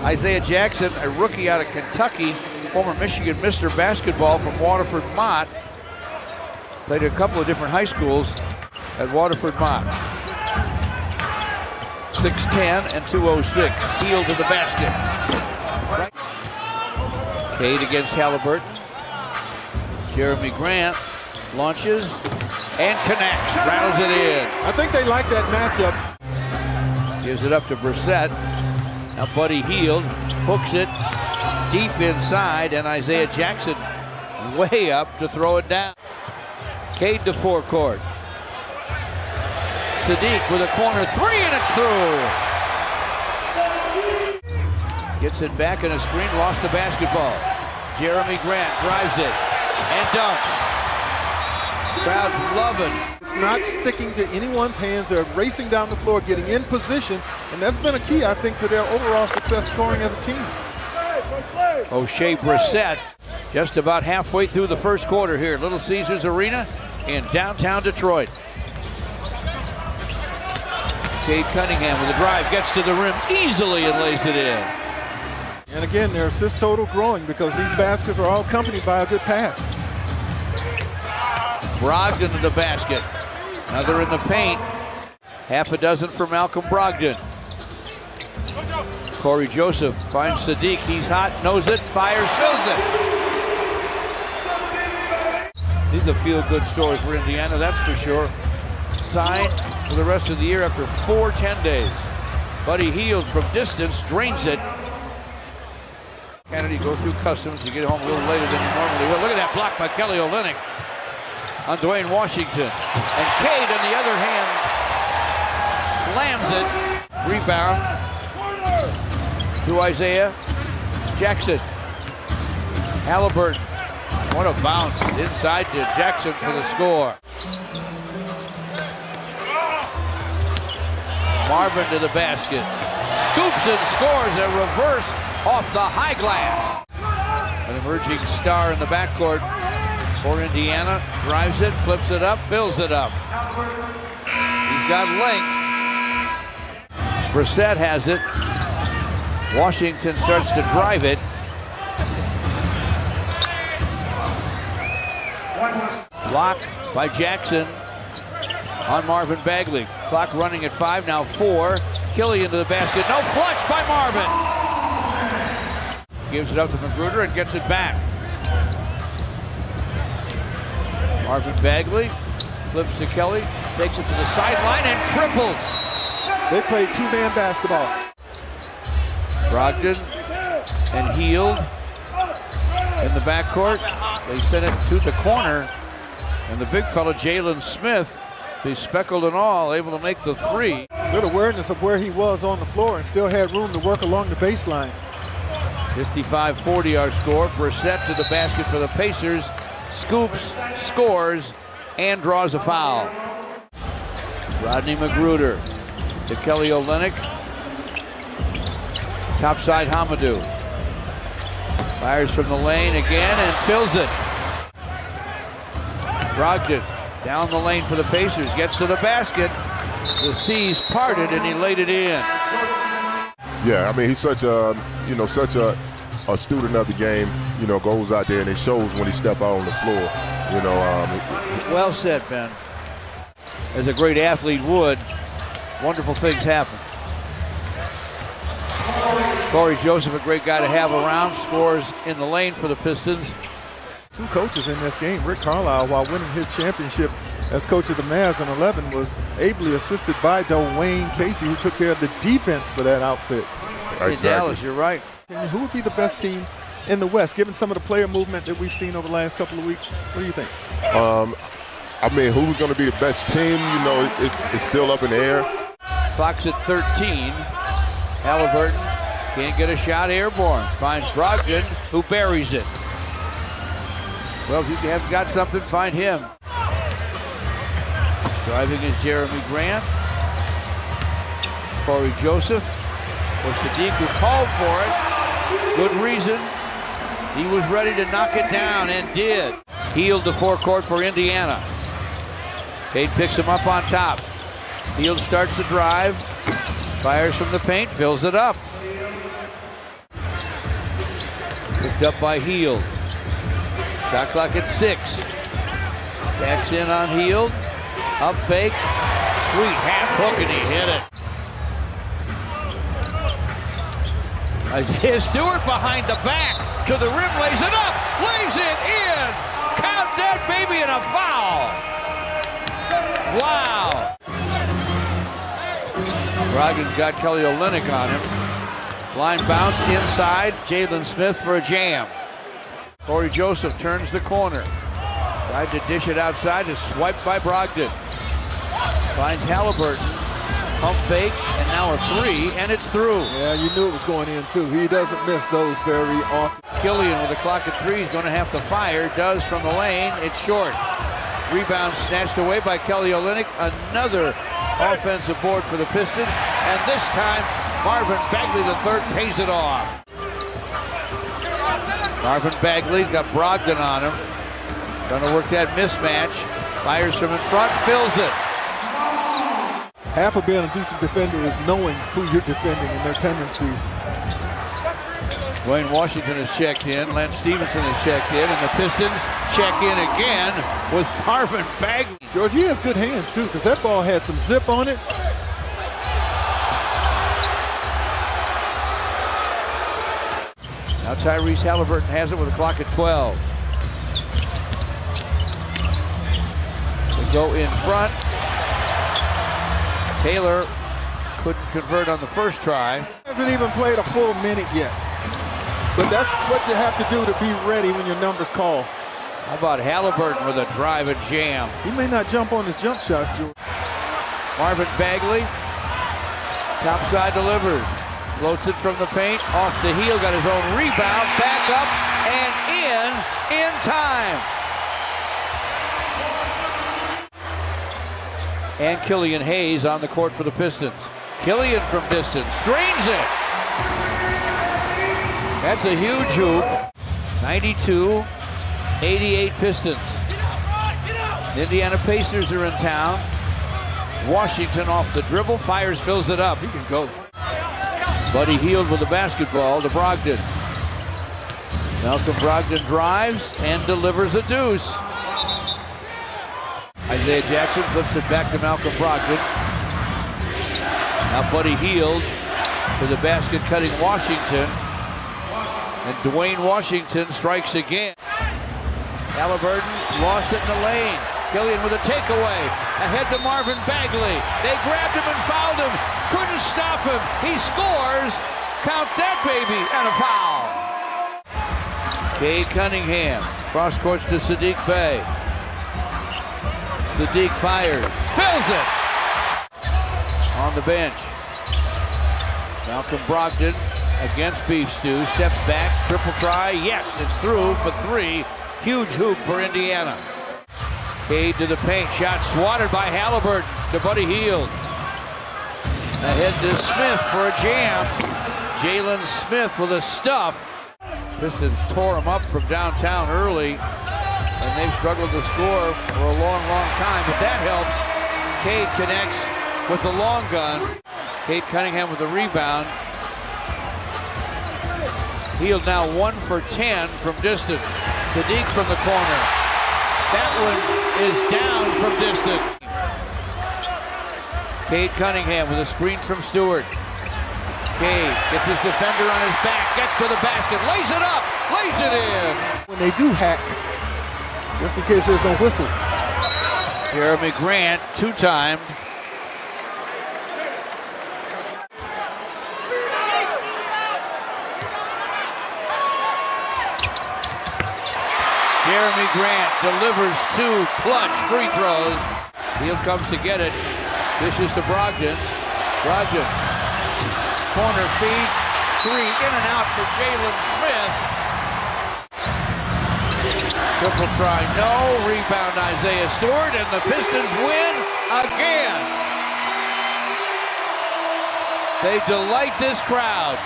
Isaiah Jackson, a rookie out of Kentucky, former Michigan Mr. Basketball from Waterford Mott. Played at a couple of different high schools at Waterford Mott. 6'10" and 206. Heel to the basket. Cade against Halliburton. Jeremy Grant launches and connects. Rattles it in. I think they like that matchup. Gives it up to Brissett. Now Buddy Hield hooks it deep inside, and Isaiah Jackson way up to throw it down. Cade to forecourt. Sadiq with a corner three, and it's through. Gets it back in a screen, lost the basketball. Jeremy Grant drives it and dunks. Crowd's loving. It's not sticking to anyone's hands. They're racing down the floor, getting in position, and that's been a key, I think, to their overall success scoring as a team. O'Shea Brissett just about halfway through the first quarter here at Little Caesars Arena in downtown Detroit. Cade Cunningham with a drive, gets to the rim easily and lays it in. And again, their assist total growing because these baskets are all accompanied by a good pass. Brogdon to the basket. Another in the paint. Half a dozen for Malcolm Brogdon. Corey Joseph finds Sadiq. He's hot, knows it, fires, fills it. These are feel-good stories for Indiana, that's for sure. Signed for the rest of the year after 10 days. Buddy Hield from distance drains it. Kennedy go through customs to get home a little later than he normally will. Look at that block by Kelly Olynyk on Dwayne Washington. And Cade, on the other hand, slams it. Rebound to Isaiah Jackson. Halliburton. What a bounce. Inside to Jackson for the score. Marvin to the basket. Scoops and scores a reverse off the high glass. An emerging star in the backcourt for Indiana. Drives it, flips it up, fills it up. He's got length. Brissett has it. Washington starts to drive it. Block by Jackson on Marvin Bagley. Clock running at 5, now 4. Killian to the basket. No flush by Marvin. Gives it up to Magruder and gets it back. Marvin Bagley flips to Kelly, takes it to the sideline and triples. They played two-man basketball. Brogdon and Hield in the backcourt. They send it to the corner, and the big fella Jalen Smith, he's speckled and all, able to make the three. Good awareness of where he was on the floor and still had room to work along the baseline. 55-40 our score. Brissett to the basket for the Pacers. Scoops, scores, and draws a foul. Rodney Magruder to Kelly Olynyk. Topside Hamadou. Fires from the lane again and fills it. Brogdon down the lane for the Pacers. Gets to the basket. The C's parted and he laid it in. Yeah, I mean, he's such a student of the game, goes out there and it shows when he step out on the floor, Well said, Ben. As a great athlete would, wonderful things happen. Corey Joseph, a great guy to have around, scores in the lane for the Pistons. Two coaches in this game. Rick Carlisle, while winning his championship as coach of the Mavs in 11, was ably assisted by Dwayne Casey, who took care of the defense for that outfit. Exactly. In Dallas, you're right. And who would be the best team in the West, given some of the player movement that we've seen over the last couple of weeks? What do you think? I mean, who's going to be the best team? It's still up in the air. Clock's at 13. Halliburton can't get a shot airborne. Finds Brogdon, who buries it. Well, if you haven't got something, find him. Driving is Jeremy Grant. Corey Joseph. For Sadiq, who called for it. Good reason. He was ready to knock it down and did. Hield to forecourt for Indiana. Cade picks him up on top. Hield starts the drive. Fires from the paint, fills it up. Picked up by Hield. Shot clock at 6. Backs in on Hield. Up fake. Sweet half hook and he hit it. Isaiah Stewart behind the back to the rim, lays it up, lays it in. Count that baby in a foul. Wow. Brogdon's got Kelly Olynyk on him. Line bounce inside. Jalen Smith for a jam. Corey Joseph turns the corner. Tried to dish it outside, just swiped by Brogdon. Finds Halliburton. Pump fake, and now a 3, and it's through. Yeah, you knew it was going in too. He doesn't miss those very often. Killian with a clock at 3 is going to have to fire. Does from the lane. It's short. Rebound snatched away by Kelly Olynyk. Another offensive board for the Pistons, and this time Marvin Bagley III pays it off. Marvin Bagley's got Brogdon on him. Going to work that mismatch. Fires from in front, fills it. Half of being a decent defender is knowing who you're defending and their tendencies. Dwayne Washington has checked in. Lance Stevenson has checked in. And the Pistons check in again with Marvin Bagley. George, he has good hands too, because that ball had some zip on it. Now Tyrese Halliburton has it with a clock at 12. They go in front. Taylor couldn't convert on the first try. Hasn't even played a full minute yet. But that's what you have to do to be ready when your number's called. How about Halliburton with a drive and jam? He may not jump on his jump shots, George. Marvin Bagley, top side delivers. Floats it from the paint, off the heel, got his own rebound, back up, and in time. And Killian Hayes on the court for the Pistons. Killian from distance, drains it. That's a huge hoop. 92-88 Pistons. The Indiana Pacers are in town. Washington off the dribble, fires, fills it up. He can go. Buddy Hield with the basketball to Brogdon. Malcolm Brogdon drives and delivers a deuce. Isaiah Jackson flips it back to Malcolm Brogdon. Now Buddy Hield to the basket-cutting Washington. And Dwayne Washington strikes again. Halliburton lost it in the lane. Killian with a takeaway. Ahead to Marvin Bagley. They grabbed him and fouled him. Couldn't stop him. He scores. Count that baby and a foul. Cade Cunningham. Cross courts to Sadiq Bey. Sadiq fires. Fills it. On the bench. Malcolm Brogdon against Beef Stew. Steps back. Triple try. Yes, it's through for 3. Huge hoop for Indiana. Cade to the paint. Shot swatted by Halliburton to Buddy Hield. Ahead to Smith for a jam. Jalen Smith with a stuff. Pistons tore him up from downtown early, and they've struggled to score for a long, long time, but that helps. Cade connects with the long gun. Cade Cunningham with the rebound. Hield now 1 for 10 from distance. Sadiq from the corner. That one is down from distance. Cade Cunningham with a screen from Stewart. Cade gets his defender on his back, gets to the basket, lays it up, lays it in. When they do hack, just in case there's no whistle. Jeremy Grant, 2-timed. Jeremy Grant delivers 2 clutch free throws. Hield comes to get it. Dishes to Brogdon. Brogdon. Corner feed. 3 in and out for Jalen Smith. Triple try, no. Rebound Isaiah Stewart, and the Pistons win again. They delight this crowd.